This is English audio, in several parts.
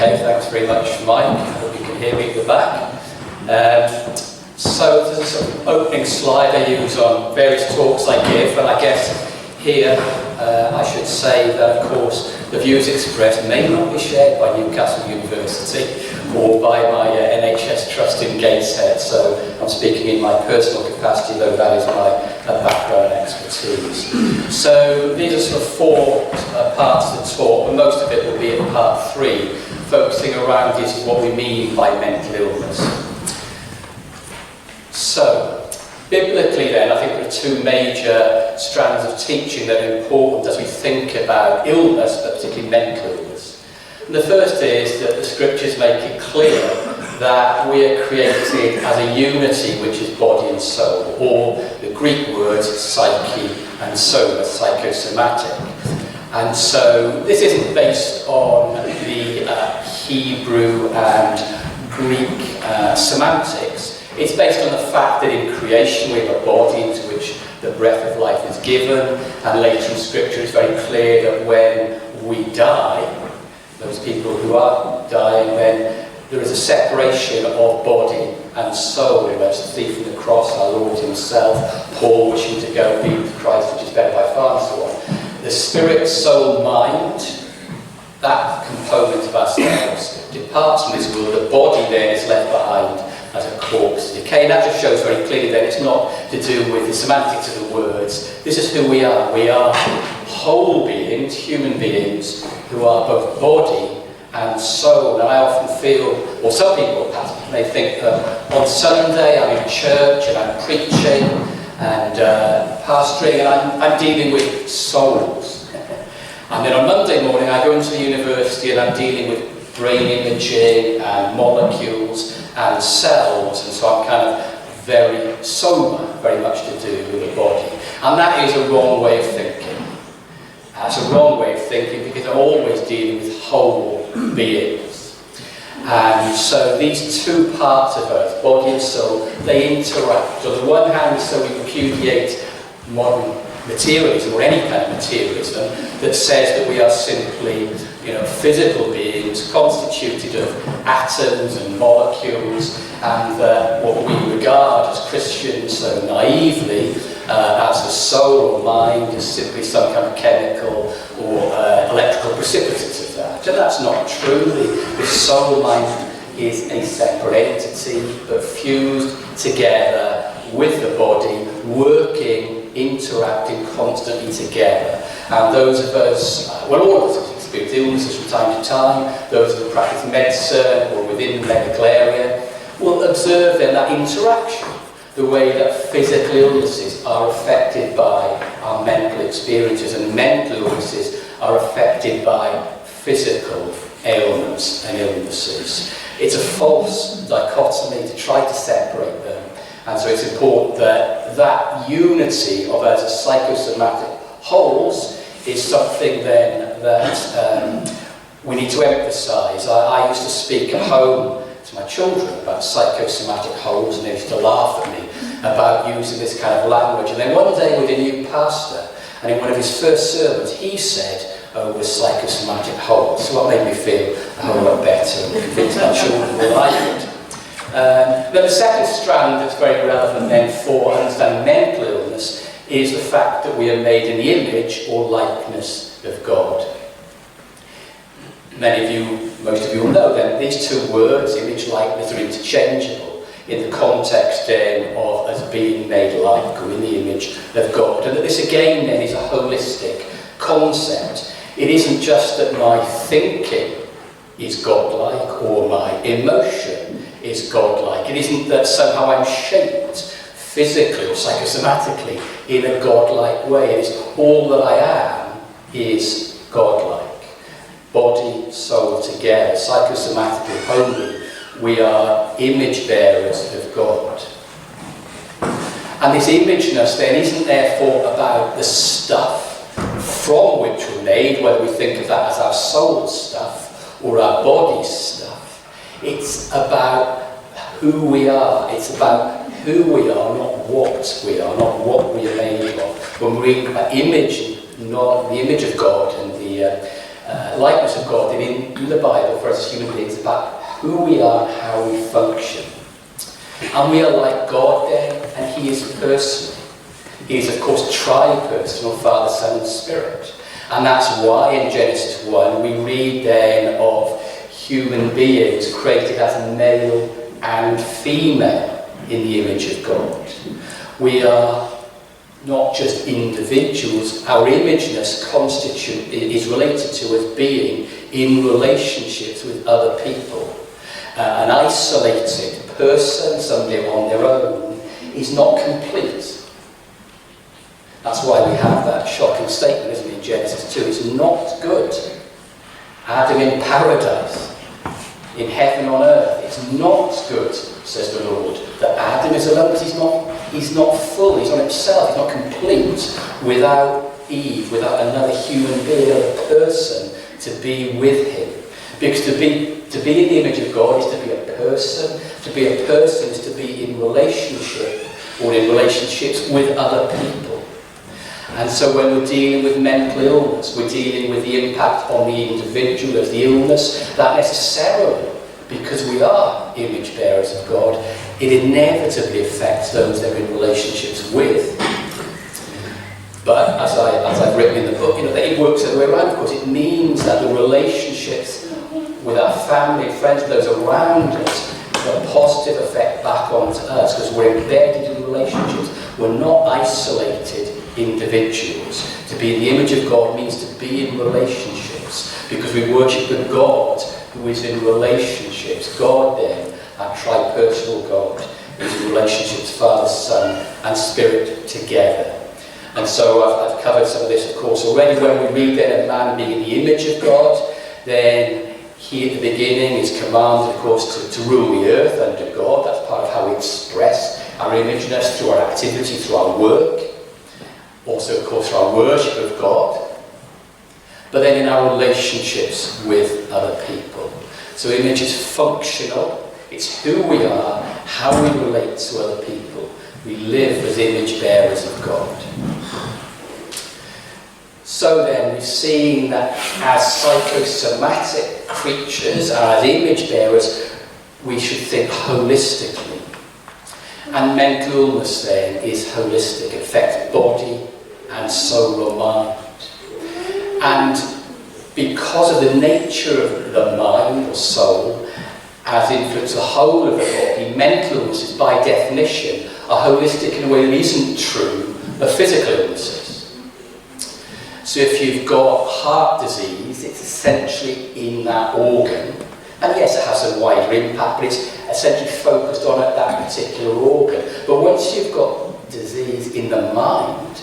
Okay, thanks very much, Mike. I hope you can hear me at the back. So this is an opening slide I use on various talks I give, and I guess here I should say that, of course, the views expressed may not be shared by Newcastle University or by my NHS Trust in Gateshead, so I'm speaking in my personal capacity, though that is my background and expertise. So these are sort of four parts of the talk, but most of it will be in part 3, focusing around is what we mean by mental illness. So, biblically then, I think there are two major strands of teaching that are important as we think about illness, but particularly mental illness. And the first is that the scriptures make it clear that we are created as a unity which is body and soul, or the Greek words psyche and soma, psychosomatic. And so this isn't based on the Hebrew and Greek semantics. It's based on the fact that in creation we have a body into which the breath of life is given, and later in scripture it's very clear that when we die, those people who are dying, then there is a separation of body and soul. As the thief on the cross, our Lord himself, Paul wishing to go be with Christ, which is better by far, and so on. The spirit, soul, mind, that component of ourselves departs from this world. The body then is left behind as a corpse decay. That just shows very clearly that it's not to do with the semantics of the words. This is who we are. We are whole beings, human beings, who are both body and soul. And I often feel, or some people perhaps may think that on Sunday I'm in church and I'm preaching and pastoring and I'm dealing with souls. And then on Monday morning I go into the university and I'm dealing with brain imaging and molecules and cells, and so I'm kind of very soma, very much to do with the body. And that is a wrong way of thinking. That's a wrong way of thinking because I'm always dealing with whole beings. And so these two parts of us, body and soul, they interact. On the one hand, so we repudiate modern materialism, or any kind of materialism, that says that we are simply, physical beings constituted of atoms and molecules, and what we regard as Christians so naively as the soul or mind is simply some kind of chemical or electrical precipitate of that. And that's not true. The soul mind is a separate entity, but fused together with the body, working, interacting constantly together. And those of us, all of us experience illnesses from time to time, those who practice medicine or within the medical area, will observe then that interaction, the way that physical illnesses are affected by our mental experiences, and mental illnesses are affected by physical ailments and illnesses. It's a false dichotomy to try to separate them. And so it's important that that unity of us as psychosomatic wholes is something then that we need to emphasise. I used to speak at home to my children about psychosomatic wholes, and they used to laugh at me about using this kind of language. And then one day with a new pastor, and in one of his first sermons, he said, we're psychosomatic wholes. So what made me feel a whole lot better and convinced my children were like it. Then the second strand that's very relevant then for understanding mental illness is the fact that we are made in the image or likeness of God. Many of you, most of you will know then, these two words, image, likeness, are interchangeable in the context then of us being made like or in the image of God. And that this again then is a holistic concept. It isn't just that my thinking is godlike or my emotion is godlike. It isn't that somehow I'm shaped physically or psychosomatically in a godlike way. It is all that I am is godlike. Body, soul together, psychosomatically only, we are image bearers of God. And this imageness then isn't therefore about the stuff from which we're made, whether we think of that as our soul stuff or our body stuff. It's about who we are. It's about who we are, not what we are, not what we are made of. When we read about image, not the image of God and the likeness of God in the Bible for us as human beings about who we are and how we function. And we are like God then, and He is personal. He is, of course, tri-personal, Father, Son and Spirit. And that's why in Genesis 1 we read then of human beings created as male and female in the image of God. We are not just individuals. Our imageness is related to us being in relationships with other people. An isolated person, somebody on their own, is not complete. That's why we have that shocking statement, isn't it, in Genesis 2. It's not good. Adam in paradise, in heaven on earth, it's not good, says the Lord, that Adam is alone, because he's not full, he's not himself, he's not complete without Eve, without another human being, another person to be with him. Because to be in the image of God is to be a person. To be a person is to be in relationship or in relationships with other people. And so when we're dealing with mental illness, we're dealing with the impact on the individual of the illness, that necessarily, because we are image bearers of God, it inevitably affects those that are in relationships with. But as I've written in the book, that it works the other way around. Of course, it means that the relationships with our family, friends, those around us, have a positive effect back onto us because we're embedded in relationships. We're not isolated individuals. To be in the image of God means to be in relationships because we worship a God who is in relationships. God then, our tri-personal God, is in relationships, Father, Son and Spirit together. And so I've covered some of this, of course, already. When we read then of man being in the image of God, then he at the beginning is commanded, of course, to rule the earth under God. That's part of how we express our imageness through our activity, through our work. Also, of course, through our worship of God. But then in our relationships with other people. So image is functional. It's who we are, how we relate to other people. We live as image bearers of God. So then we've seen that as psychosomatic creatures, as image bearers, we should think holistically. And mental illness then is holistic. It affects body and soul or mind. And because of the nature of the mind or soul, as influences the whole of the body, mental illnesses by definition are holistic in a way that isn't true of physical illnesses. So if you've got heart disease, it's essentially in that organ. And yes, it has a wider impact, but it's essentially focused on that particular organ. But once you've got disease in the mind,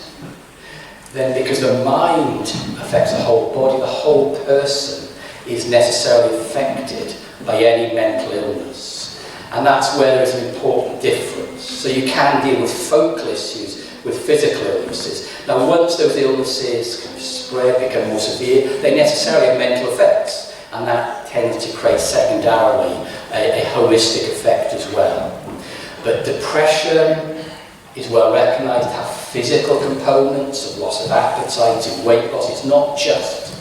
then because the mind affects the whole body, the whole person is necessarily affected by any mental illness. And that's where there is an important difference. So you can deal with focal issues with physical illnesses. Now, once those illnesses kind of spread, become more severe, they necessarily have mental effects, and that tends to create secondarily a holistic effect as well. But depression is well recognised to have physical components of loss of appetite and weight loss. It's not just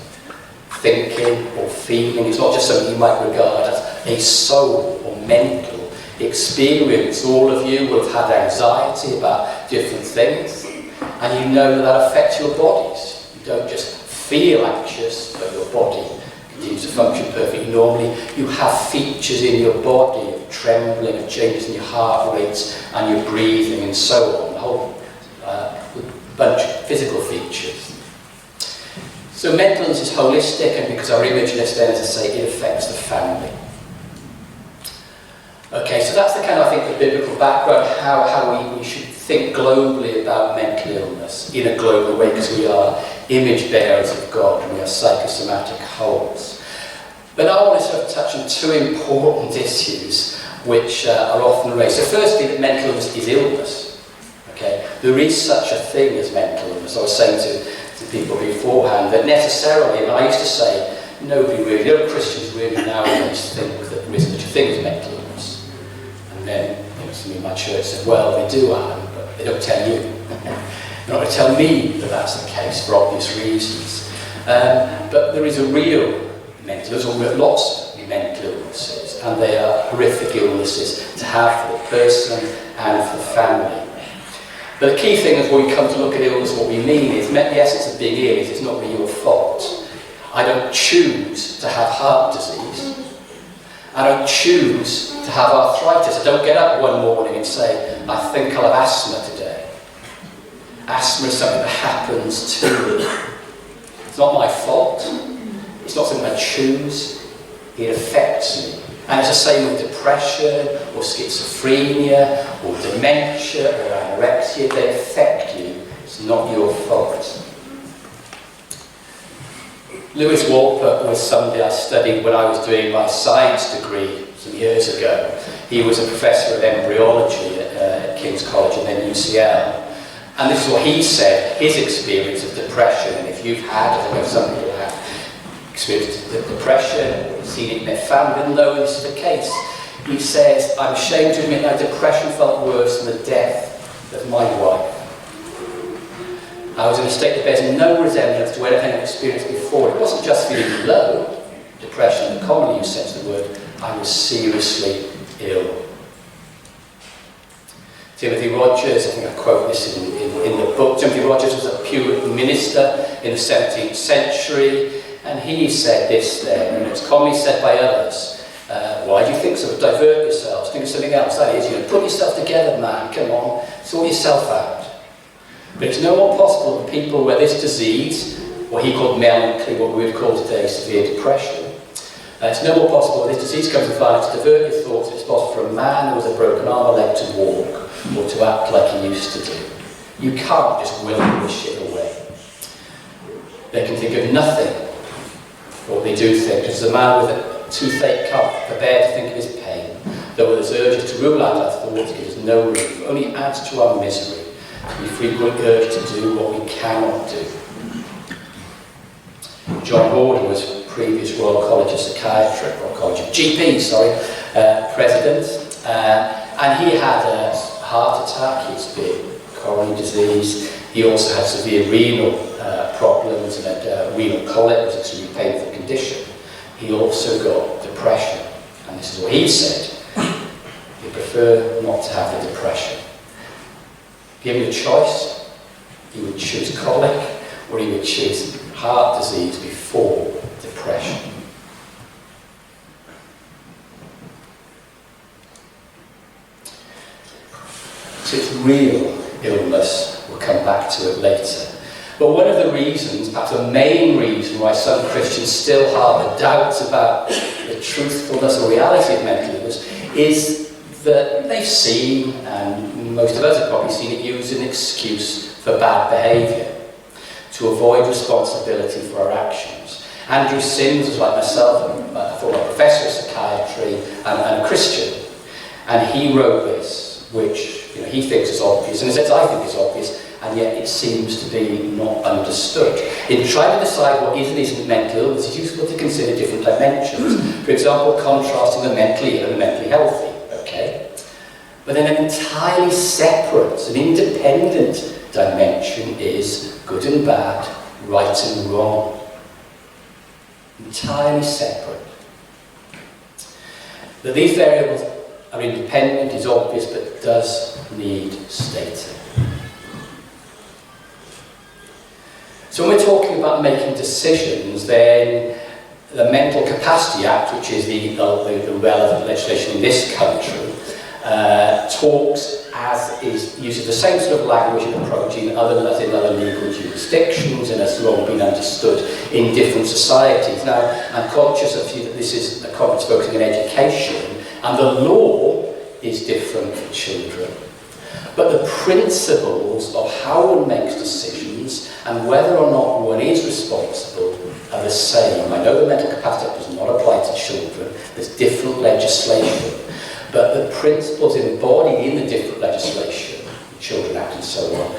thinking or feeling, it's not just something you might regard as a soul or mental experience. All of you will have had anxiety about different things, and you know that affects your bodies. You don't just feel anxious, but your body continues to function perfectly normally. You have features in your body of trembling, of changes in your heart rates and your breathing and so on, a whole bunch of physical features. So mental illness is holistic, and because our imageness then, as I say, it affects the family. Okay, so that's the kind of, I think, the biblical background, how we should think globally about mental illness in a global way, because we are image bearers of God and we are psychosomatic wholes. But I want to sort of touch on two important issues which are often raised. So firstly, that mental illness is illness. Okay, there is such a thing as mental illness. I was saying to people beforehand that necessarily, and I used to say, nobody really, no Christians really nowadays think that there is such a thing as mental illness. And then somebody in my church said, well, they do, Alan, but they don't tell you. They're not going to tell me that that's the case for obvious reasons. But there is a real mental illness, or lots of mental illnesses, and they are horrific illnesses to have for the person and for the family. But the key thing is when we come to look at illness, what we mean is, the essence of being ill is it's not really your fault. I don't choose to have heart disease. I don't choose to have arthritis. I don't get up one morning and say, I think I'll have asthma today. Asthma is something that happens to me. It's not my fault. It's not something I choose. It affects me. And it's the same with depression, or schizophrenia, or dementia, or anorexia. They affect you. It's not your fault. Lewis Wolpert was somebody I studied when I was doing my science degree some years ago. He was a professor of embryology at King's College and then UCL. And this is what he said, his experience of depression. And if you've had, I know some people have experienced depression, or seen it in their family, they'll know this is the case. He says, I'm ashamed to admit that depression felt worse than the death of my wife. I was in a state that bears no resemblance to anything I'd experienced before. It wasn't just feeling low, depression in the commonly used sense of the word, I was seriously ill. Timothy Rogers, I think I quote this in the book, Timothy Rogers was a Puritan minister in the 17th century, and he said this then, and it's commonly said by others, why do you think so? Divert yourselves, think of something else. That is, put yourself together, man, come on, sort yourself out. But it's no more possible for people where this disease, what he called melancholy, what we would call today severe depression, it's no more possible when this disease comes to find to divert your thoughts. It's possible for a man who has a broken arm or leg to walk, or to act like he used to do. You can't just willingly wish it away. They can think of nothing, what they do think. As a man with a toothache can't prepare to think of his pain, though with his urges to rule out our thoughts gives us no relief, only adds to our misery. We frequently urge to do what we cannot do. John Gordon was previous Royal College of Psychiatry, or College of GP, president, and he had a heart attack, he had coronary disease, he also had severe renal problems and had renal colic, it was an extremely painful condition. He also got depression, and this is what he said, he'd prefer not to have the depression. Given a choice, he would choose colic, or he would choose heart disease before depression. So it's real illness, we'll come back to it later. But one of the reasons, perhaps the main reason why some Christians still harbour doubts about the truthfulness or reality of mental illness is that they've seen, and most of us have probably seen it used as an excuse for bad behaviour, to avoid responsibility for our actions. Andrew Sims was like myself, a former professor of psychiatry and a Christian, and he wrote this, which he thinks is obvious, and he says I think is obvious, and yet it seems to be not understood. In trying to decide what is and isn't mental illness, it's useful to consider different dimensions. For example, contrasting the mentally ill and the mentally healthy. Okay? But then an entirely separate and independent dimension is good and bad, right and wrong. Entirely separate. That these variables are independent is obvious, but does need stating. So when we're talking about making decisions, then the Mental Capacity Act, which is the relevant legislation in this country, uses the same sort of language and approach in other legal jurisdictions and has long been understood in different societies. Now, I'm conscious of that this is a conference focusing on education, and the law is different for children. But the principles of how one makes decisions and whether or not one is responsible are the same. I know the Mental Capacity Act does not apply to children, there's different legislation. But the principles embodied in the different legislation, the Children Act and so on,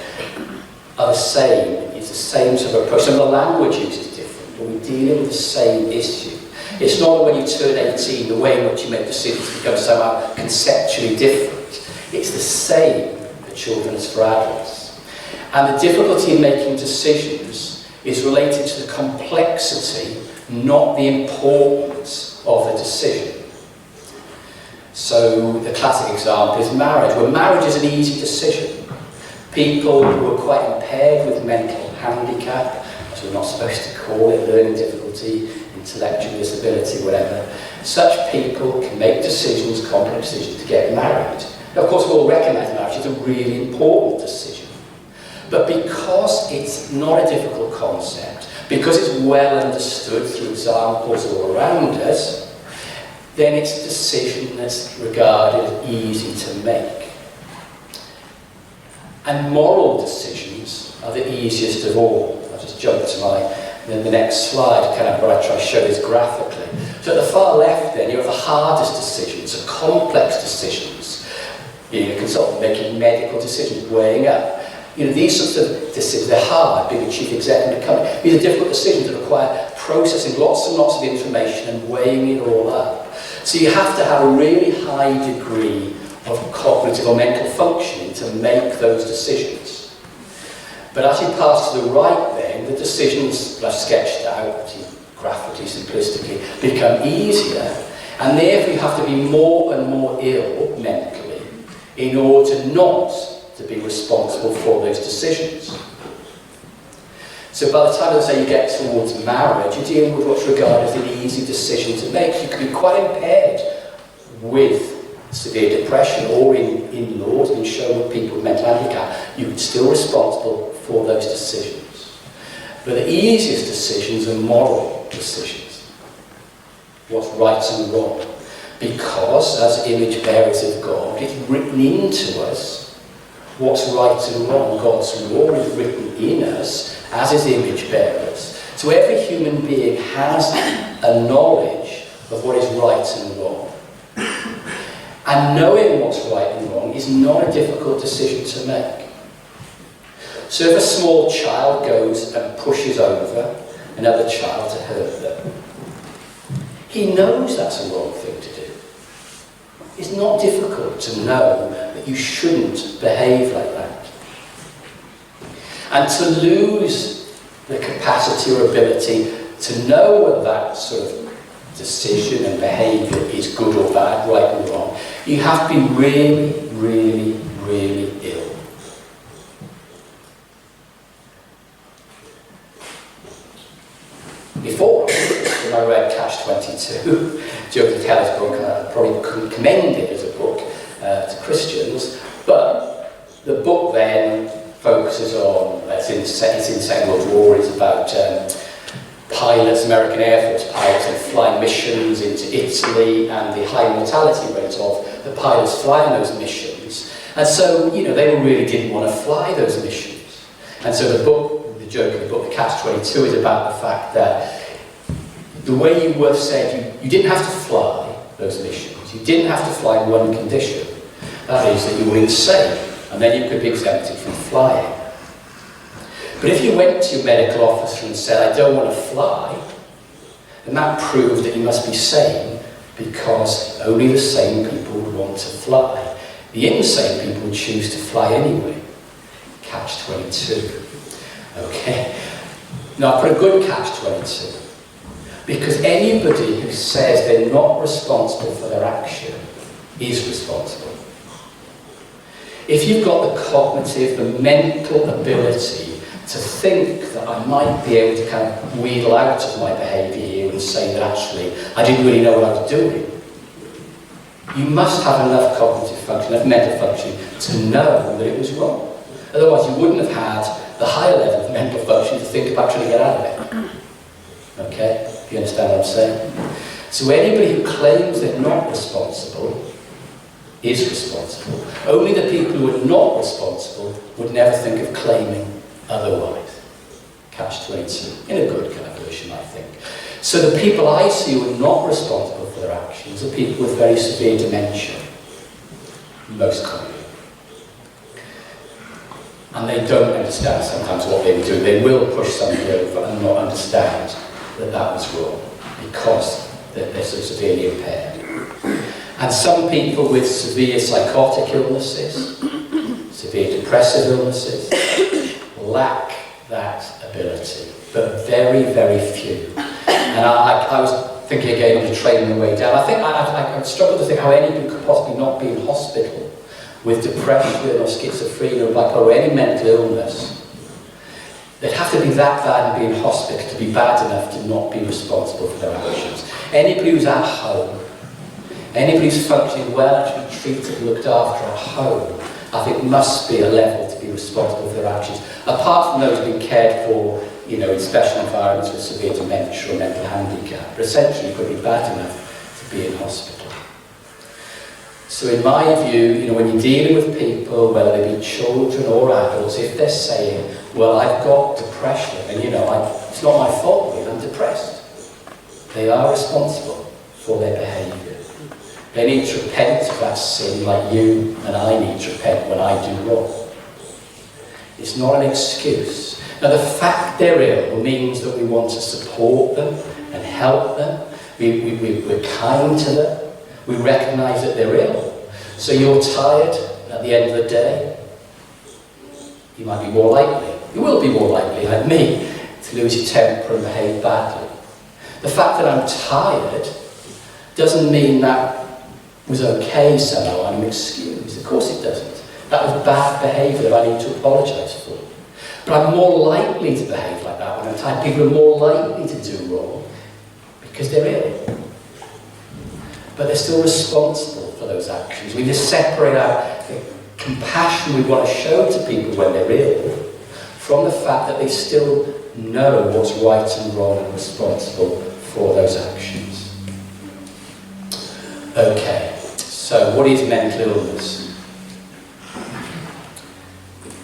are the same. It's the same sort of approach. Some of the language used is different, but we're dealing with the same issue. It's not that when you turn 18, the way in which you make decisions becomes somehow conceptually different. It's the same for children as for adults. And the difficulty in making decisions is related to the complexity, not the importance of the decision. So the classic example is marriage. Well, marriage is an easy decision. People who are quite impaired with mental handicap, as we're not supposed to call it, learning difficulty, intellectual disability, whatever, such people can make decisions, complex decisions, to get married. Now, of course, we all recognise marriage is a really important decision. But because it's not a difficult concept, because it's well understood through examples all around us, then it's a decision that's regarded as easy to make. And moral decisions are the easiest of all. I'll just jump to the next slide, kind of where I try to show this graphically. So at the far left then, you have the hardest decisions, the complex decisions. Being a consultant, making medical decisions, weighing up. These sorts of decisions, they're hard, being a chief executive of a company. These are difficult decisions that require processing lots and lots of information and weighing it all up. So you have to have a really high degree of cognitive or mental functioning to make those decisions. But as you pass to the right then, the decisions that I've sketched out, graphically, simplistically, become easier, and therefore you have to be more and more ill mentally in order not to be responsible for those decisions. So by the time, let's say, you get towards marriage, you're dealing with what's regarded as an easy decision to make. You can be quite impaired with severe depression or in laws, been shown with people with mental handicap, you're still responsible for those decisions. But the easiest decisions are moral decisions. What's right and wrong. Because, as image bearers of God, it's written into us what's right and wrong. God's law is written in us as his image bearers. So every human being has a knowledge of what is right and wrong. And knowing what's right and wrong is not a difficult decision to make. So if a small child goes and pushes over another child to hurt them, he knows that's a wrong thing to do. It's not difficult to know that you shouldn't behave like that. And to lose the capacity or ability to know whether that sort of decision and behaviour is good or bad, right or wrong, you have to be really, really, really ill. Before, when I read Catch-22, Joseph Keller's book, I probably couldn't commend it as a book to Christians, but the book then focuses on, it's in Second World War, it's about pilots, American Air Force pilots, and flying missions into Italy and the high mortality rate of the pilots flying those missions. And so, they really didn't want to fly those missions. And so the book, the joke of the book, the Catch-22, is about the fact that the way you were said, you didn't have to fly those missions. You didn't have to fly in one condition. That is, that you were insane, and then you could be exempted from flying. But if you went to your medical officer and said, I don't want to fly, then that proved that you must be sane, because only the sane people would want to fly. The insane people would choose to fly anyway. Catch-22. Okay? Now, I put a good Catch-22. Because anybody who says they're not responsible for their action is responsible. If you've got the cognitive, the mental ability to think that I might be able to kind of wheedle out of my behaviour here and say that actually I didn't really know what I was doing, you must have enough cognitive function, enough mental function to know that it was wrong. Otherwise you wouldn't have had the higher level of mental function to think about trying to get out of it. Okay? Do you understand what I'm saying? So anybody who claims they're not responsible is responsible. Only the people who are not responsible would never think of claiming otherwise. Catch-22, in a good kind of version, I think. So the people I see who are not responsible for their actions are people with very severe dementia, most commonly. And they don't understand sometimes what they were doing. They will push somebody over and not understand that that was wrong because they're so severely impaired. And some people with severe psychotic illnesses, severe depressive illnesses, lack that ability. but very, very few. And I was thinking again on the train on the way down, I struggled to think how anybody could possibly not be in hospital with depression or schizophrenia or bipolar or any mental illness. They'd have to be that bad and be in hospital to be bad enough to not be responsible for their actions. Anybody who's at home, anybody who's functioning well, actually treated and looked after at home, I think must be a level to be responsible for their actions. Apart from those being cared for, you know, in special environments with severe dementia or mental handicap, but essentially could be bad enough to be in hospital. So in my view, you know, when you're dealing with people, whether they be children or adults, if they're saying, well, I've got depression, and you know, it's not my fault, really, I'm depressed. They are responsible for their behaviour. They need to repent of that sin like you and I need to repent when I do wrong. It's not an excuse. Now the fact they're ill means that we want to support them and help them. We're kind to them. We recognise that they're ill. So you're tired at the end of the day. You might be more likely, you will be more likely, like me, to lose your temper and behave badly. The fact that I'm tired doesn't mean that was okay somehow, I'm excused. Of course it doesn't. That was bad behaviour that I need to apologise for. But I'm more likely to behave like that when I'm tired. People are more likely to do wrong because they're ill. But they're still responsible for those actions. We just separate out the compassion we want to show to people when they're ill from the fact that they still know what's right and wrong and responsible for those actions. Okay, so what is mental illness?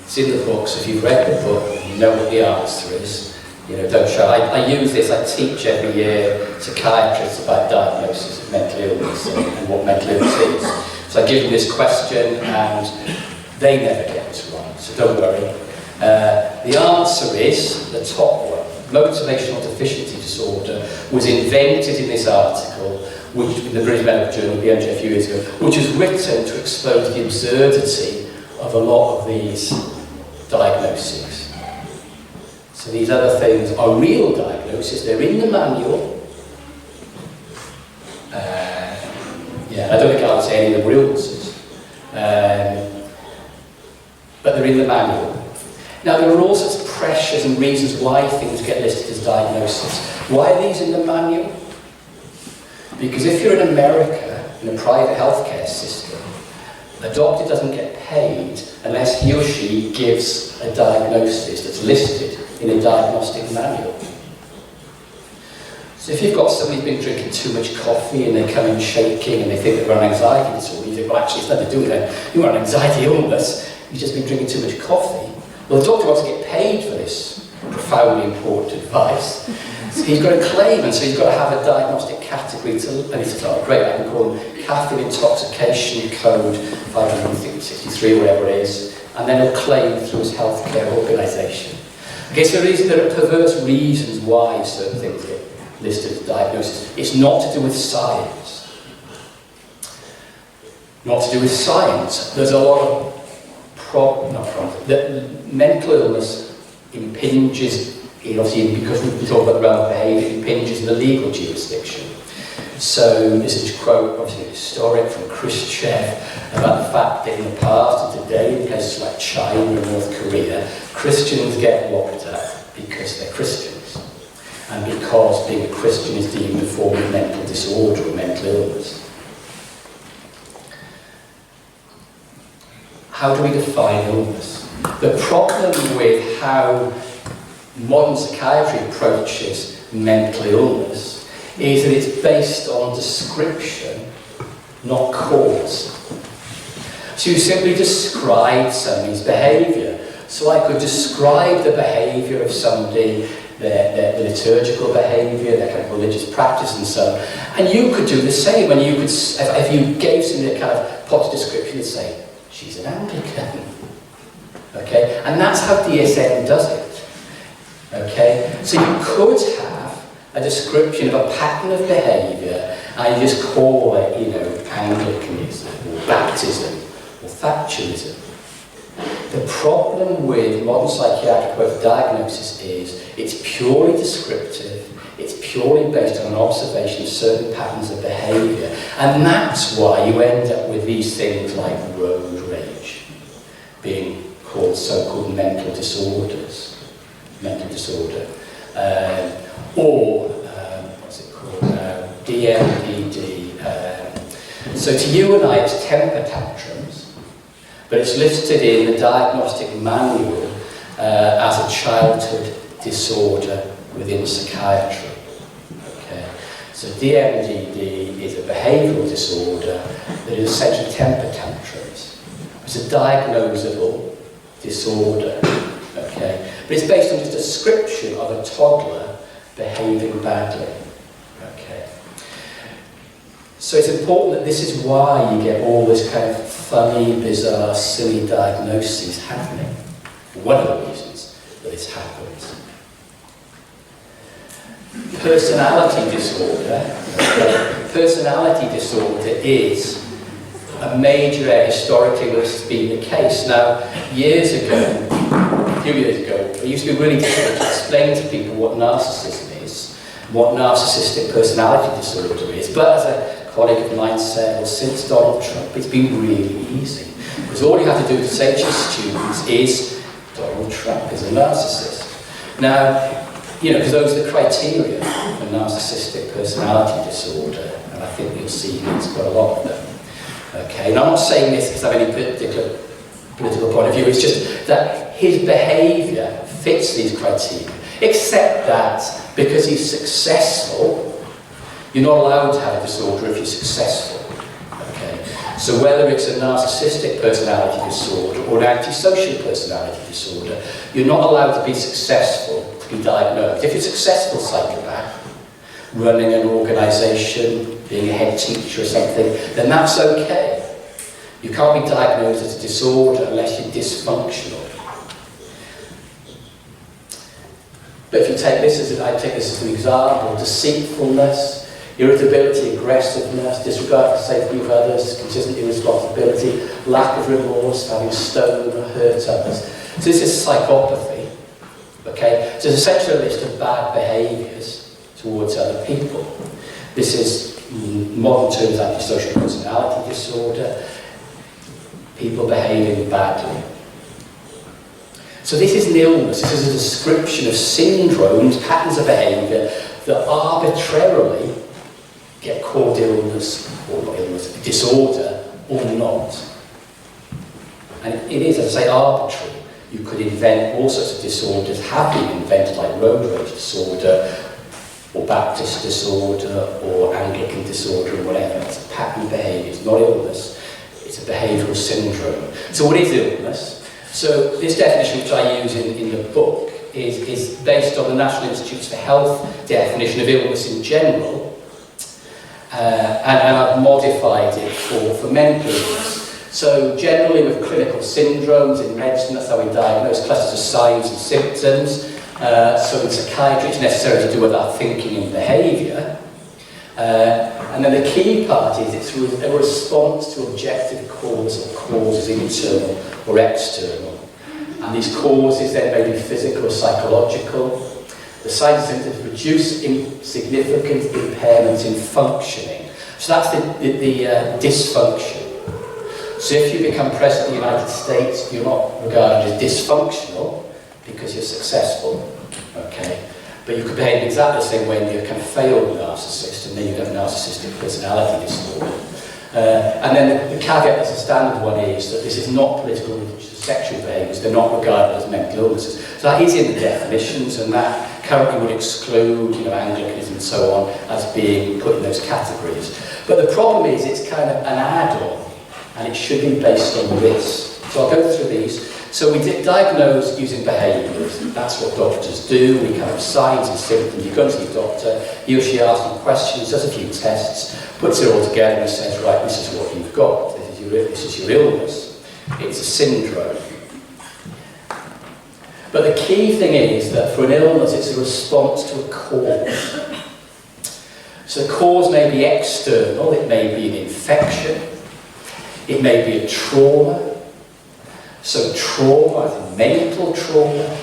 It's in the book, so if you've read the book, you know what the answer is. You know, don't show. I use this, I teach every year psychiatrists about diagnosis of mental illness and what mental illness is. So I give them this question and they never get it right, so don't worry. The answer is the top one. Motivational deficiency disorder was invented in this article, which in the British Medical Journal, BMJ, a few years ago, which was written to expose the absurdity of a lot of these diagnoses. So these other things are real diagnoses, they're in the manual. I don't think I would say any of them are illnesses. But they're in the manual. Now there are all sorts of pressures and reasons why things get listed as diagnoses. Why are these in the manual? Because if you're in America, in a private healthcare system, a doctor doesn't get paid unless he or she gives a diagnosis that's listed in a diagnostic manual. So if you've got somebody who's been drinking too much coffee and they come in shaking and they think they've got an anxiety disorder, you think, well actually it's nothing to do with that. You've got an anxiety illness, you've just been drinking too much coffee. Well, the doctor wants to get paid for this profoundly important advice. So he's got a claim, and so he's got to have a diagnostic category to, and he says, oh great, I can call them caffeine intoxication code 563, whatever it is, and then he'll claim through his healthcare organisation. Okay, so there are perverse reasons why certain things get listed as diagnosis. It's not to do with science. Not to do with science. There's a lot of mental illness impinges, obviously because we talk about the realm of behaviour, impinges in the legal jurisdiction. So this is a quote, obviously historic, from Khrushchev about the fact that in the past and today in places like China and North Korea, Christians get locked up because they're Christians and because being a Christian is deemed a form of mental disorder or mental illness. How do we define illness? The problem with how modern psychiatry approaches mental illness is that it's based on description, not cause. So you simply describe somebody's behaviour. So I could describe the behaviour of somebody, their liturgical behaviour, their kind of religious practice and so on. And you could do the same, and you could, if you gave somebody a kind of potted description, you'd say, she's an Anglican. Okay? And that's how DSM does it. Okay? So you could have a description of a pattern of behaviour and you just call it, Anglicanism or baptism or Thatcherism. The problem with modern psychiatric way of diagnosis is it's purely descriptive, it's purely based on an observation of certain patterns of behaviour, and that's why you end up with these things like road rage being called so-called mental disorders, or what's it called now, DMDD. So to you and I it's temper tantrums, but it's listed in the diagnostic manual as a childhood disorder within psychiatry. Okay, so DMDD is a behavioural disorder that is essentially temper tantrums. It's a diagnosable disorder, okay, but it's based on just a description of a toddler behaving badly. Okay, so it's important that this is why you get all this kind of funny, bizarre, silly diagnoses happening. One of the reasons that this happens. Personality disorder. Personality disorder is a major area historically where this has been the case. Now, a few years ago, it used to be really difficult to explain to people what narcissism is, what narcissistic personality disorder is, but as a colleague of mine said, well, since Donald Trump, it's been really easy. Because all you have to do to say to your students is, Donald Trump is a narcissist. Now, you know, because those are the criteria for narcissistic personality disorder, and I think you'll see he's got a lot of them. Okay, and I'm not saying this because I have any particular political point of view, it's just that his behaviour fits these criteria, except that because he's successful, you're not allowed to have a disorder if you're successful. Okay, so whether it's a narcissistic personality disorder or an antisocial personality disorder, you're not allowed to be successful to be diagnosed. If you're a successful psychopath, running an organisation, being a head teacher or something, then that's okay. You can't be diagnosed as a disorder unless you're dysfunctional. But if you take this as, I take this as an example, deceitfulness, irritability, aggressiveness, disregard for the safety of others, consistent irresponsibility, lack of remorse, having stoned or hurt others. So this is psychopathy. Okay? So it's essentially a list of bad behaviours towards other people. This is, in modern terms, antisocial personality disorder, people behaving badly. So this is an illness, this is a description of syndromes, patterns of behaviour that arbitrarily get called illness, or not illness, disorder, or not. And it is, as I say, arbitrary. You could invent all sorts of disorders, have been invented, like road rage disorder, or Baptist disorder, or Anglican disorder, or whatever. It's a pattern of behaviour, it's not illness, it's a behavioural syndrome. So what is illness? So this definition, which I use in the book, is based on the National Institutes for Health definition of illness in general, and I've modified it for mental illness. So generally with clinical syndromes in medicine, that's how we diagnose clusters of signs and symptoms. So in psychiatry, it's necessary to do with our thinking and behaviour. And then the key part is it's a response to objective cause or causes, internal or external. And these causes then may be physical or psychological. The signs and symptoms produce significant impairment in functioning. So that's the dysfunction. So if you become President of the United States, you're not regarded as dysfunctional because you're successful, okay? But you could behave exactly the same way and you're a kind of failed narcissist, and then you have narcissistic personality disorder. And then the caveat as a standard one is that this is not political religious sexual behaviours, they're not regarded as mental illnesses. So that is in the definitions, and that currently would exclude, you know, Anglicanism and so on as being put in those categories. But the problem is it's kind of an add-on, and it should be based on this. So I'll go through these. So we diagnose using behaviours. That's what doctors do. We kind of signs and symptoms. You go to your doctor, he or she asks you questions, does a few tests, puts it all together and says, right, this is what you've got. This is your illness. It's a syndrome. But the key thing is that for an illness, it's a response to a cause. So the cause may be external. It may be an infection. It may be a trauma. So trauma, mental trauma,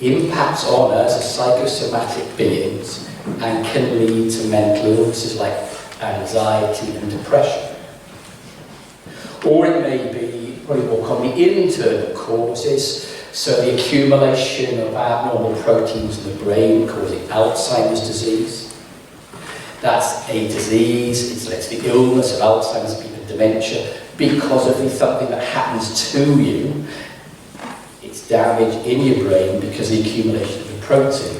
impacts on us as psychosomatic beings and can lead to mental illnesses like anxiety and depression. Or it may be, probably more commonly, internal causes, so the accumulation of abnormal proteins in the brain causing Alzheimer's disease. That's a disease, it's led to the illness of Alzheimer's, people, dementia, because of something that happens to you. It's damage in your brain because of the accumulation of the protein.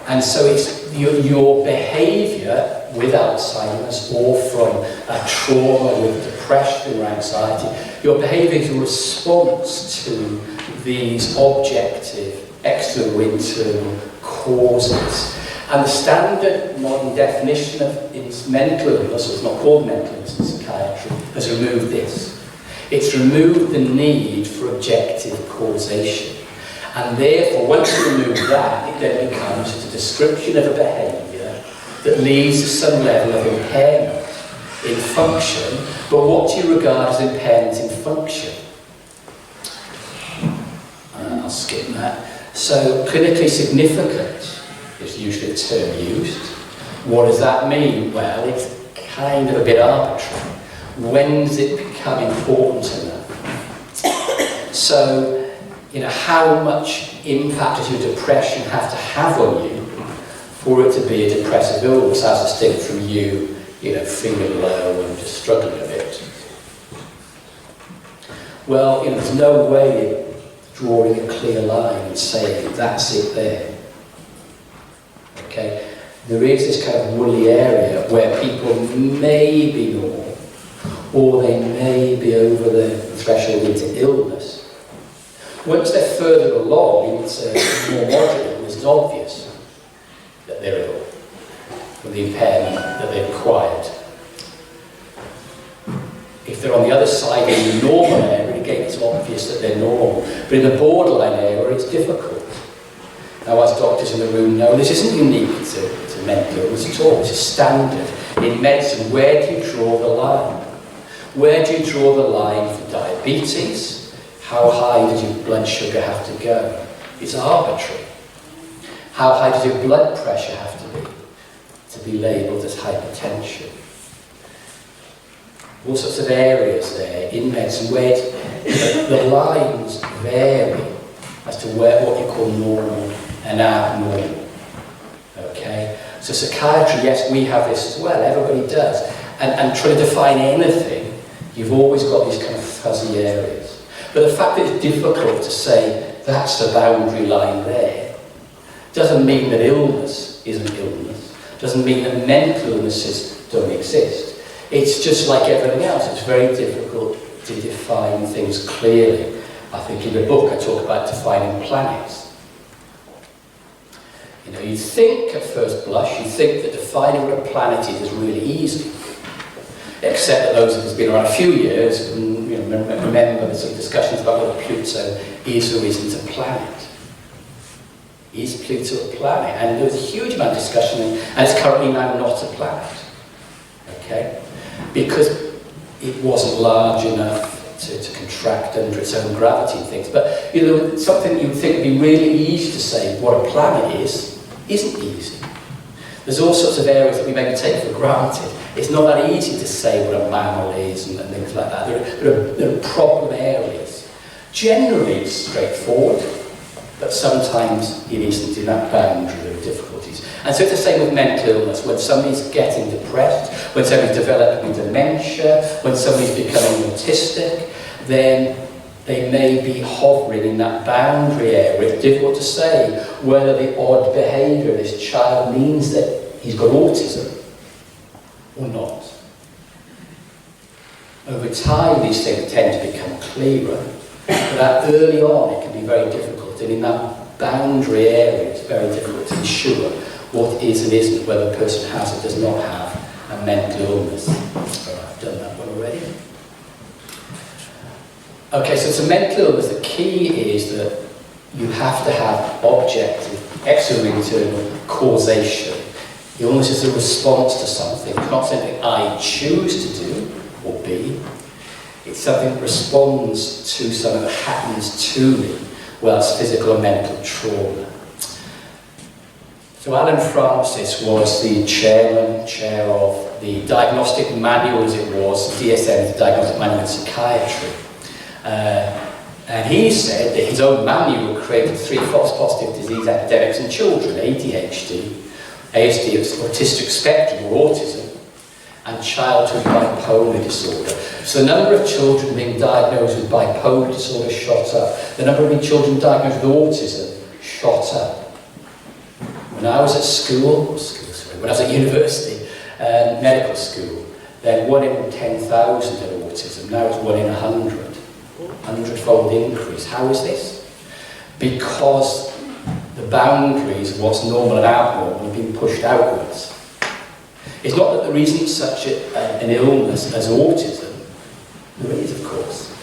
And so it's your behaviour with Alzheimer's or from a trauma with depression or anxiety, your behaviour is a response to these objective, external, internal causes. And the standard modern definition of mental illness, so it's not called mental illness in psychiatry, has removed this. It's removed the need for objective causation. And therefore, once you remove that, it then becomes a description of a behaviour that leads to some level of impairment in function. But what do you regard as impairment in function? I'll skip that. So, clinically significant is usually a term used. What does that mean? Well, it's kind of a bit arbitrary. When does it become important enough? So, how much impact does your depression have to have on you for it to be a depressive illness, as distinct from you, feeling low and just struggling a bit? Well, there's no way of drawing a clear line and saying that's it there. Okay? There is this kind of woolly area where people may be normal, or they may be over the threshold into illness. Once they're further along into more moderate illness, it's obvious that they're ill with the impairment that they've acquired. If they're on the other side in the normal area, again, it's obvious that they're normal. But in the borderline area, it's difficult. Now, as doctors in the room know, this isn't unique to mental illness at all. It's a standard in medicine. Where do you draw the line? Where do you draw the line for diabetes? How high does your blood sugar have to go? It's arbitrary. How high does your blood pressure have to be labelled as hypertension? All sorts of areas there in medicine where the lines vary as to what you call normal and abnormal. Okay? So psychiatry, yes, we have this as well, everybody does. And trying to define anything, you've always got these kind of fuzzy areas. But the fact that it's difficult to say that's the boundary line there doesn't mean that illness isn't illness, doesn't mean that mental illnesses don't exist. It's just like everything else, it's very difficult to define things clearly. I think in the book I talk about defining planets. You think at first blush, you think that defining what a planet is really easy. Except that those of us who've been around a few years remember some discussions about whether Pluto is or isn't a planet. Is Pluto a planet? And there was a huge amount of discussion, and it's currently now not a planet. Okay? Because it wasn't large enough to contract under its own gravity and things. But something that you would think would be really easy to say what a planet is, isn't easy. There's all sorts of areas that we maybe take for granted. It's not that easy to say what a mammal is and things like that. There are problem areas. Generally, it's straightforward, but sometimes it isn't in that boundary. There are difficulties. And so it's the same with mental illness. When somebody's getting depressed, when somebody's developing dementia, when somebody's becoming autistic, then they may be hovering in that boundary area. It's difficult to say whether the odd behaviour of this child means that he's got autism or not. Over time, these things tend to become clearer, but early on it can be very difficult, and in that boundary area it's very difficult to be sure what is and isn't, whether a person has or does not have a mental illness. So I've done that one already. Okay, so it's a mental illness. The key is that you have to have objective, external, internal causation. Illness is a response to something. It's not something I choose to do or be. It's something that responds to something that happens to me, whether it's physical or mental trauma. So Alan Francis was the chair of the diagnostic manual, as it was, DSM, the Diagnostic Manual in Psychiatry. And he said that his own manual created 3 false positive disease epidemics in children: ADHD, ASD, autistic spectrum or autism, and childhood bipolar disorder. So the number of children being diagnosed with bipolar disorder shot up. The number of children diagnosed with autism shot up. When I was at when I was at university, medical school, then 1 in 10,000 had autism. Now it's 1 in 100. 100-fold increase. How is this? Because the boundaries of what's normal and abnormal have been pushed outwards. It's not that there isn't such an illness as autism. There is, of course.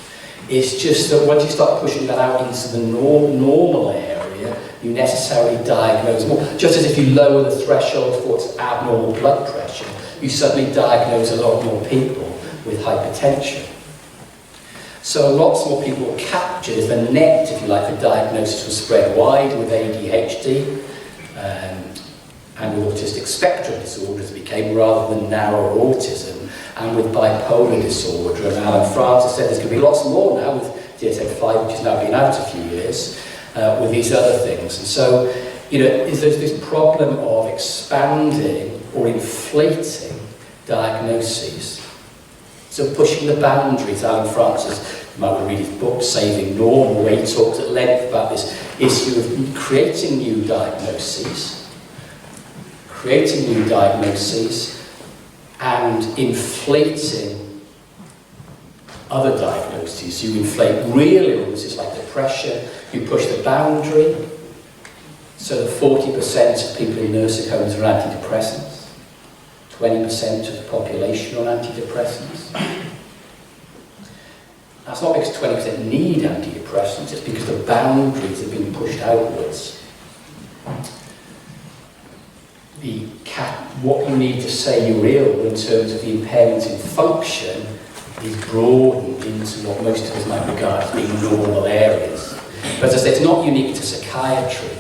It's just that once you start pushing that out into the normal area, you necessarily diagnose more. Just as if you lower the threshold for what's abnormal blood pressure, you suddenly diagnose a lot more people with hypertension. So lots more people were captured as the net, if you like, the diagnosis was spread wide with ADHD and with autistic spectrum disorders became rather than narrow autism, and with bipolar disorder. And Alan Francis said there's going to be lots more now with DSM-5, which has now been out a few years, with these other things. And so, you know, there's this problem of expanding or inflating diagnoses. So pushing the boundaries. Alan Francis, you might want to read his book, Saving Normal, where he talks at length about this issue of creating new diagnoses, and inflating other diagnoses. You inflate real illnesses like depression, you push the boundary, so that 40% of people in nursing homes are antidepressants, 20% of the population are on antidepressants. That's not because 20% need antidepressants, it's because the boundaries have been pushed outwards. What you need to say you're ill in terms of the impairment in function is broadened into what most of us might regard as being normal areas. But as I say, it's not unique to psychiatry.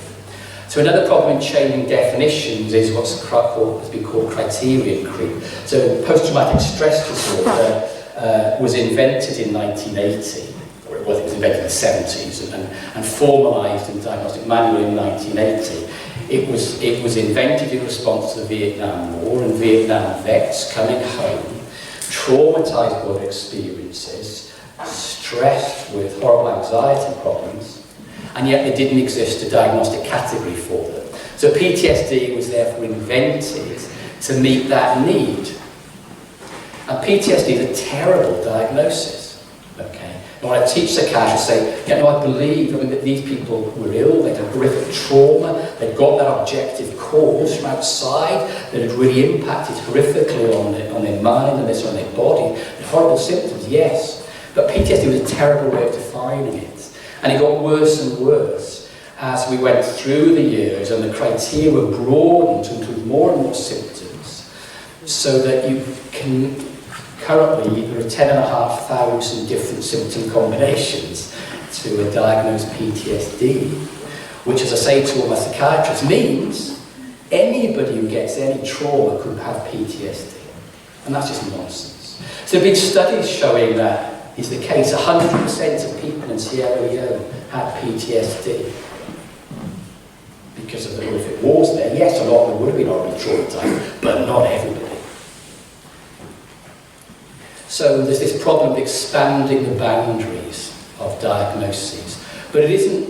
So another problem in changing definitions is what's has been called criterion creep. So post-traumatic stress disorder was invented in 1980, or it was invented in the 70s, and formalised in the Diagnostic Manual in 1980. It was invented in response to the Vietnam War, and Vietnam vets coming home, traumatised by their experiences, stressed with horrible anxiety problems, and yet there didn't exist a diagnostic category for them. So PTSD was therefore invented to meet that need. And PTSD is a terrible diagnosis, okay? And when I teach psychiatrists, say, yeah, no, I believe, that these people were ill, they'd had horrific trauma, they'd got that objective cause from outside that had really impacted horrifically on their mind and on their body. The horrible symptoms, yes, but PTSD was a terrible way of defining it. And it got worse and worse as we went through the years and the criteria were broadened to include more and more symptoms, so that you can... Currently, there are 10,500 different symptom combinations to diagnose PTSD, which, as I say to all my psychiatrists, means anybody who gets any trauma could have PTSD. And that's just nonsense. So there have been studies showing that is the case. 100% of people in Sierra Leone had PTSD because of the horrific wars there. Yes, a lot of them would have been horribly traumatized, but not everybody. So there's this problem of expanding the boundaries of diagnoses. But it isn't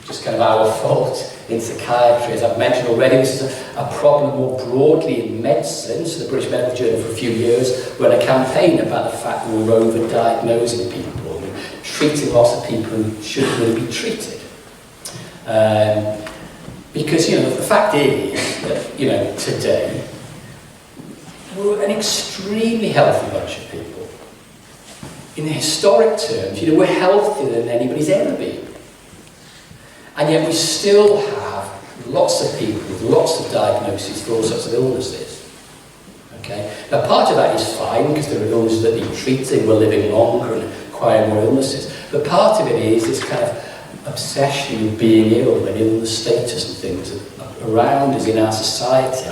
just kind of our fault in psychiatry. As I've mentioned already, this is a problem more broadly in medicine. So the British Medical Journal for a few years ran a campaign about the fact that we were over-diagnosing people and treating lots of people who shouldn't really be treated. Because, the fact is that, today, we're an extremely healthy bunch of people. In historic terms, we're healthier than anybody's ever been. And yet we still have lots of people with lots of diagnoses for all sorts of illnesses. Okay? Now, part of that is fine, because there are those that need treating, were living longer and acquiring more illnesses. But part of it is this kind of obsession with being ill and illness status and things around us in our society.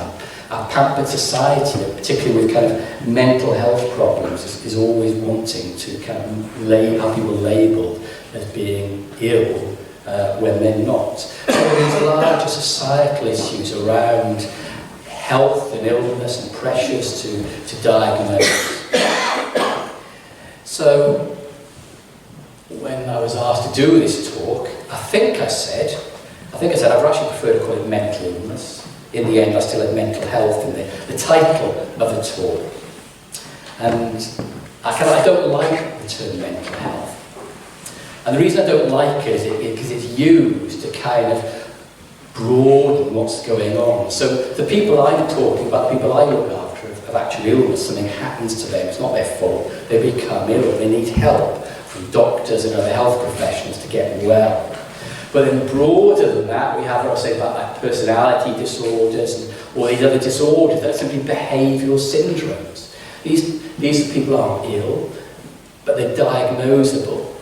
Our pampered society, particularly with kind of mental health problems, is always wanting to kind of have people labelled as being ill when they're not. So there's larger societal issues around health and illness and pressures to diagnose. So when I was asked to do this talk, I think I said I'd actually prefer to call it mental illness. In the end, I still had mental health in the title of the talk. And I don't like the term mental health. And the reason I don't like it is because it's used to kind of broaden what's going on. So the people I'm talking about, the people I look after, have actual illness. Something happens to them. It's not their fault. They become ill. They need help from doctors and other health professionals to get well. But then broader than that, we have what I say about like personality disorders and all these other disorders that are simply behavioural syndromes. These people aren't ill, but they're diagnosable.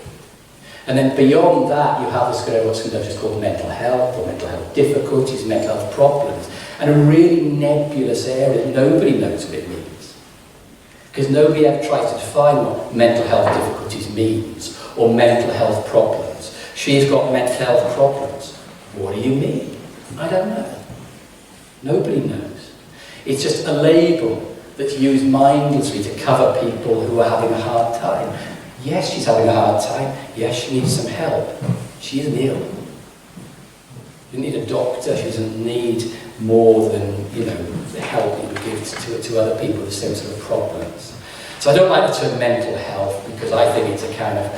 And then beyond that, you have what's sometimes called mental health or mental health difficulties, mental health problems, and a really nebulous area. Nobody knows what it means. Because nobody ever tries to define what mental health difficulties means or mental health problems. She's got mental health problems. What do you mean? I don't know. Nobody knows. It's just a label that's used mindlessly to cover people who are having a hard time. Yes, she's having a hard time. Yes, she needs some help. She isn't ill. She doesn't need a doctor. She doesn't need more than, the help you would give to other people with the same sort of problems. So I don't like the term mental health because I think it's a kind of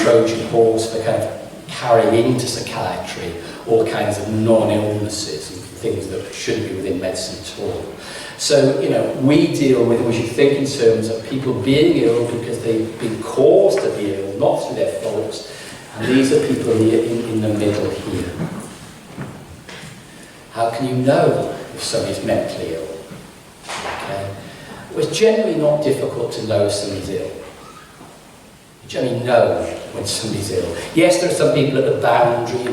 Trojan horse for kind of carrying into psychiatry all kinds of non-illnesses and things that shouldn't be within medicine at all. So, we deal with, we should think in terms of people being ill because they've been caused to be ill, not through their faults, and these are people in the middle here. How can you know if somebody's mentally ill? Okay. Well, it's generally not difficult to know if somebody's ill. You generally know when somebody's ill. Yes, there are some people at the boundary,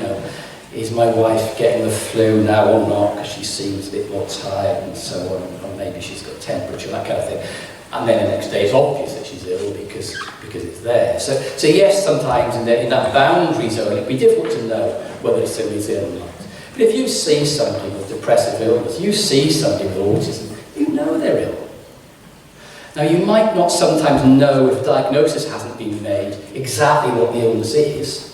is my wife getting the flu now or not, because she seems a bit more tired and so on, or maybe she's got temperature, that kind of thing. And then the next day it's obvious that she's ill because it's there. So yes, sometimes in that boundary zone it'd be difficult to know whether somebody's ill or not. But if you see somebody with depressive illness, you see somebody with autism, you know they're ill. Now, you might not sometimes know, if a diagnosis hasn't been made, exactly what the illness is,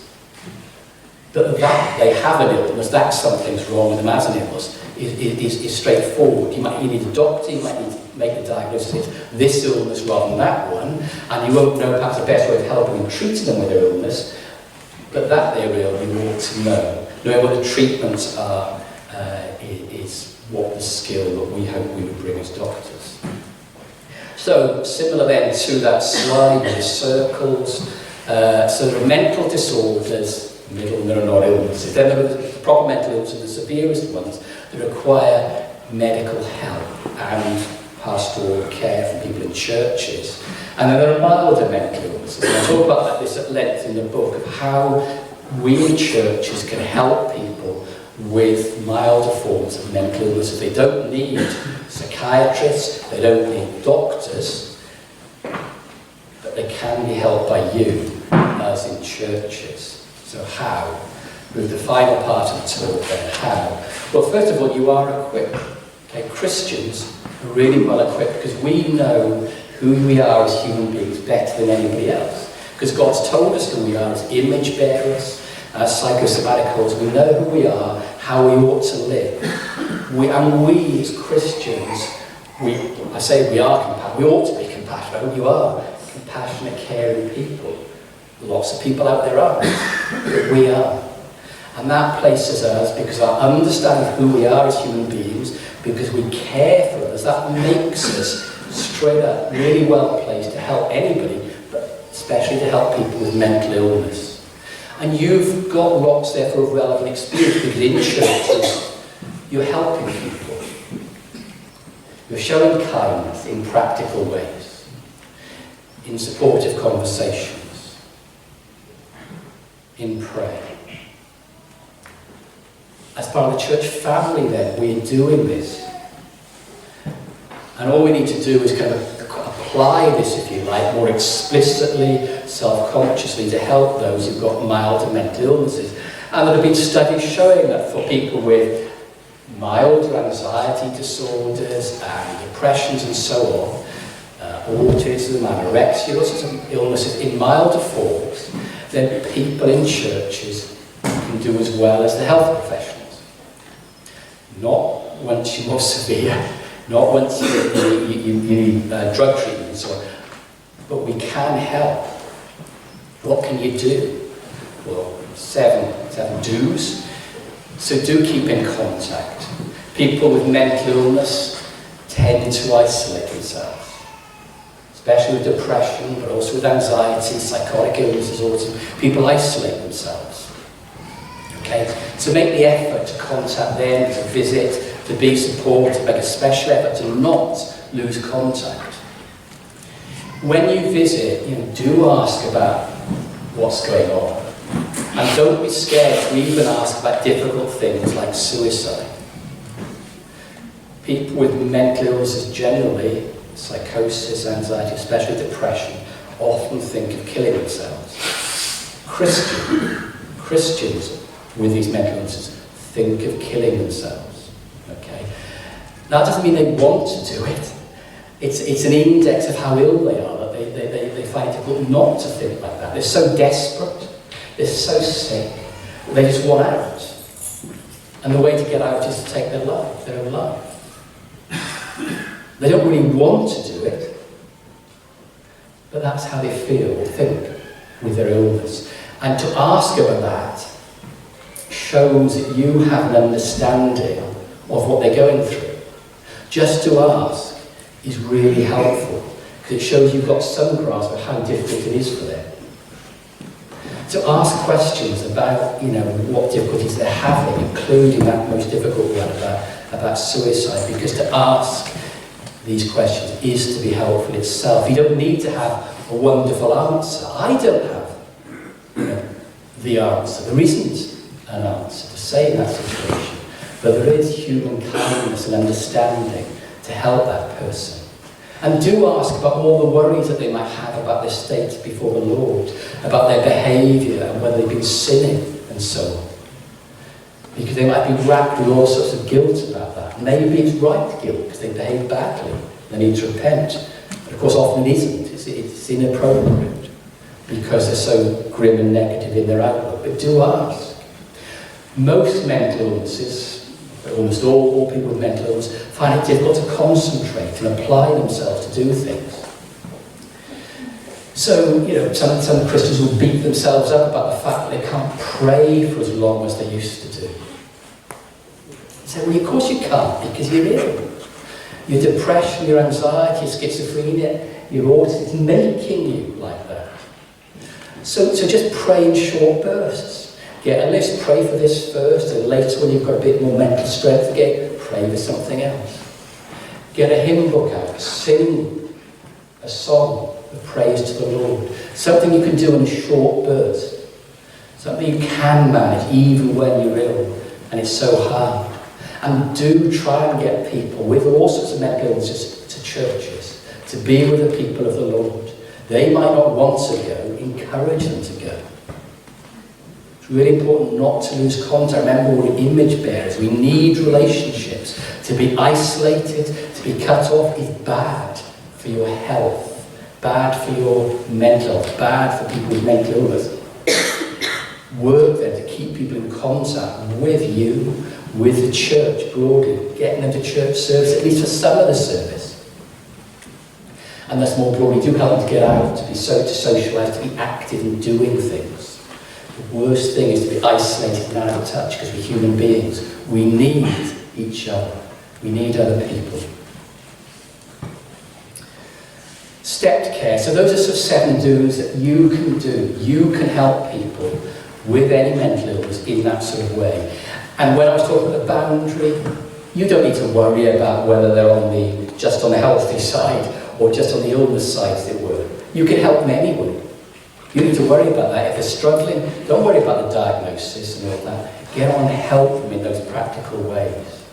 but that they have an illness, that something's wrong with them as an illness, is straightforward. You need a doctor, you might need to make the diagnosis, it's this illness rather than that one, and you won't know perhaps the best way of helping and treating them with their illness, but that they're ill, you ought to know. Knowing what the treatments are is what the skill that we hope we would bring as doctors. So, similar then to that slide with the circles, so there are mental disorders, middle, and there are not illnesses. Then there are the proper mental illnesses, the severest ones, that require medical help and pastoral care from people in churches. And then there are milder mental illnesses. And I talk about this at length in the book, of how we in churches can help people with milder forms of mental illness. They don't need psychiatrists, they don't need doctors, but they can be helped by you as in churches. So how? With the final part of the talk then, how? Well, first of all, you are equipped. Okay, Christians are really well equipped because we know who we are as human beings better than anybody else. Because God's told us who we are as image bearers, as psychosomaticals. We know who we are, how we ought to live. We as Christians, we ought to be compassionate. I hope you are compassionate, caring people. Lots of people out there aren't, but we are. And that places us, because our understanding of who we are as human beings, because we care for others, that makes us straight up really well placed to help anybody, but especially to help people with mental illness. And you've got lots therefore of relevant experience, because in churches you're helping people. You're showing kindness in practical ways, in supportive conversations, in prayer. As part of the church family then, we're doing this. And all we need to do is kind of apply this, if you like, more explicitly, self-consciously, to help those who've got milder mental illnesses. And there have been studies showing that for people with milder anxiety disorders and depressions and so on, autism, anorexia, all sorts of illnesses in milder forms, then people in churches can do as well as the health professionals. Not once you're more severe, not once you need drug treatment and so on, but we can help. What can you do? Well, seven do's. So do keep in contact. People with mental illness tend to isolate themselves, especially with depression, but also with anxiety, psychotic illnesses, autism. People isolate themselves. Okay? So make the effort to contact them, to visit, to be supported, make a special effort to not lose contact. When you visit, do ask about what's going on. And don't be scared to even ask about difficult things like suicide. People with mental illnesses generally, psychosis, anxiety, especially depression, often think of killing themselves. Christians with these mental illnesses think of killing themselves. Okay? That doesn't mean they want to do it. It's an index of how ill they are, that they find it difficult not to think like that. They're so desperate. They're so sick, they just want out. And the way to get out is to take their own life. They don't really want to do it, but that's how they feel or think with their illness. And to ask about that shows that you have an understanding of what they're going through. Just to ask is really helpful, because it shows you've got some grasp of how difficult it is for them. To ask questions about, what difficulties they're having, including that most difficult one about suicide, because to ask these questions is to be helpful itself. You don't need to have a wonderful answer. I don't have, the answer. There isn't an answer to say in that situation, but there is human kindness and understanding to help that person. And do ask about all the worries that they might have about their state before the Lord, about their behaviour and whether they've been sinning and so on. Because they might be racked with all sorts of guilt about that. Maybe it's right guilt because they behaved badly. They need to repent. But of course often it isn't. It's inappropriate because they're so grim and negative in their outlook. But do ask. Most mental illnesses, almost all people with mental illness, find it difficult to concentrate and apply themselves to do things. So, some Christians will beat themselves up about the fact that they can't pray for as long as they used to do. So, well, of course you can't, because you're ill. Your depression, your anxiety, your schizophrenia, your autism, it's making you like that. So just pray in short bursts. Get a list, pray for this first, and later when you've got a bit more mental strength again, pray for something else. Get a hymn book out, sing a song of praise to the Lord. Something you can do in a short burst. Something you can manage even when you're ill and it's so hard. And do try and get people with all sorts of mental illnesses to churches, to be with the people of the Lord. They might not want to go, encourage them to go. Really important not to lose contact. Remember, we're image bearers. We need relationships. To be isolated, to be cut off is bad for your health, bad for your mental health, bad for people with mental illness. Work then to keep people in contact with you, with the church broadly, getting them to church service, at least for some of the service. And that's more broadly, do help them to get out, to socialise, to be active in doing things. The worst thing is to be isolated and out of touch, because we're human beings. We need each other. We need other people. Stepped care. So those are sort of 7 do's that you can do. You can help people with any mental illness in that sort of way. And when I was talking about the boundary, You don't need to worry about whether they're just on the healthy side or just on the illness side, as it were. You can help them anyway. You need to worry about that. If they're struggling, don't worry about the diagnosis and all that. Get on and help them in those practical ways.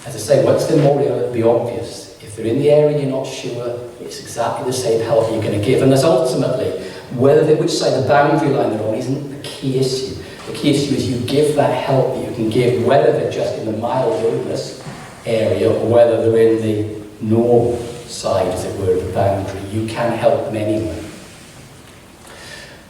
As I say, once they're more ill, it'll be obvious. If they're in the area you're not sure, it's exactly the same help you're going to give. And that's ultimately, which side of the boundary line they're on isn't the key issue. The key issue is you give that help that you can give, whether they're just in the mild illness area or whether they're in the normal side, as it were, of the boundary. You can help them anyway.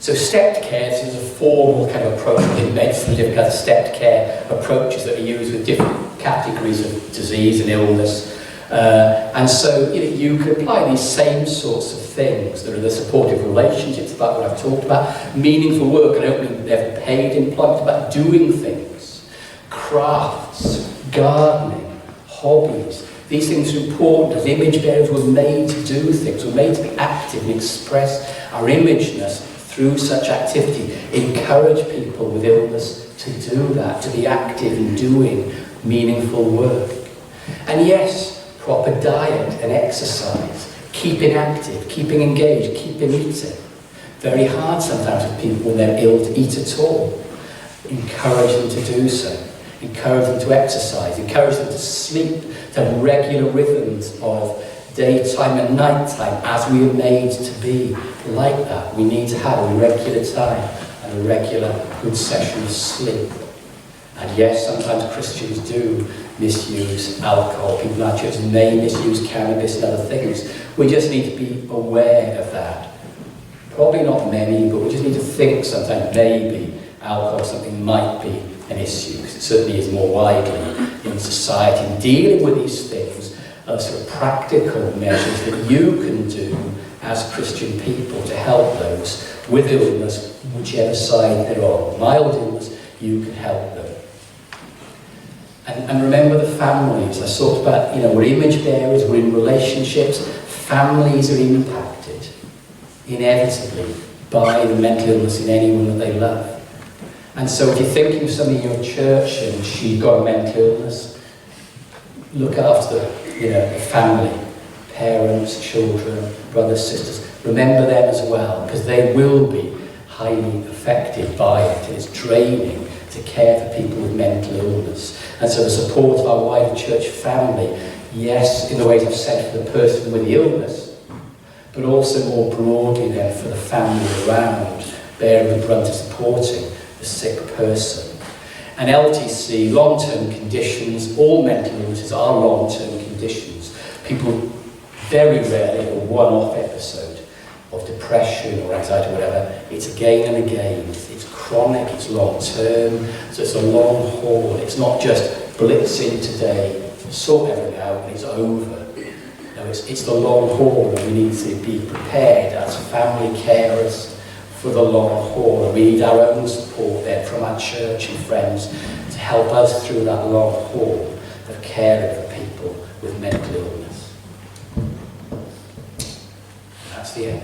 So stepped care, this is a formal kind of approach in medicine, different kinds of stepped care approaches that are used with different categories of disease and illness. And so you can apply these same sorts of things. There are the supportive relationships, about what I've talked about, meaningful work, and I don't mean they're paid employment, about doing things, crafts, gardening, hobbies. These things are important as image bearers. We're made to do things, we're made to be active and express our imageness through such activity. Encourage people with illness to do that, to be active in doing meaningful work. And yes, proper diet and exercise, keeping active, keeping engaged, keeping eating. Very hard sometimes with people when they're ill to eat at all. Encourage them to do so. Encourage them to exercise. Encourage them to sleep, to have regular rhythms of daytime and nighttime, as we are made to be like that. We need to have a regular time and a regular good session of sleep. And yes, sometimes Christians do misuse alcohol. People in our church may misuse cannabis and other things. We just need to be aware of that. Probably not many, but we just need to think sometimes maybe alcohol something might be an issue, because it certainly is more widely in society. And dealing with these things are sort of practical measures that you can do as Christian people to help those with illness, whichever side they're on. Mild illness, you can help them. And remember the families. I talked about, we're image bearers, we're in relationships. Families are impacted, inevitably, by the mental illness in anyone that they love. And so if you're thinking of somebody in your church and she's got a mental illness, look after the family, parents, children, brothers, sisters. Remember them as well, because they will be highly affected by it, and it's draining to care for people with mental illness. And so the support of our wider church family, yes, in the ways I've said, for the person with the illness, but also more broadly then for the family around, bearing the brunt of supporting the sick person. And LTC, long-term conditions, all mental illnesses are long-term conditions. People very rarely have a one-off episode of depression or anxiety or whatever. It's again and again. It's chronic, it's long-term, so it's a long haul. It's not just blitz in today, sort everything out and it's over. No, it's the long haul, and we need to be prepared as family carers for the long haul. And we need our own support then from our church and friends to help us through that long haul of caring for people with mental illness. That's the end.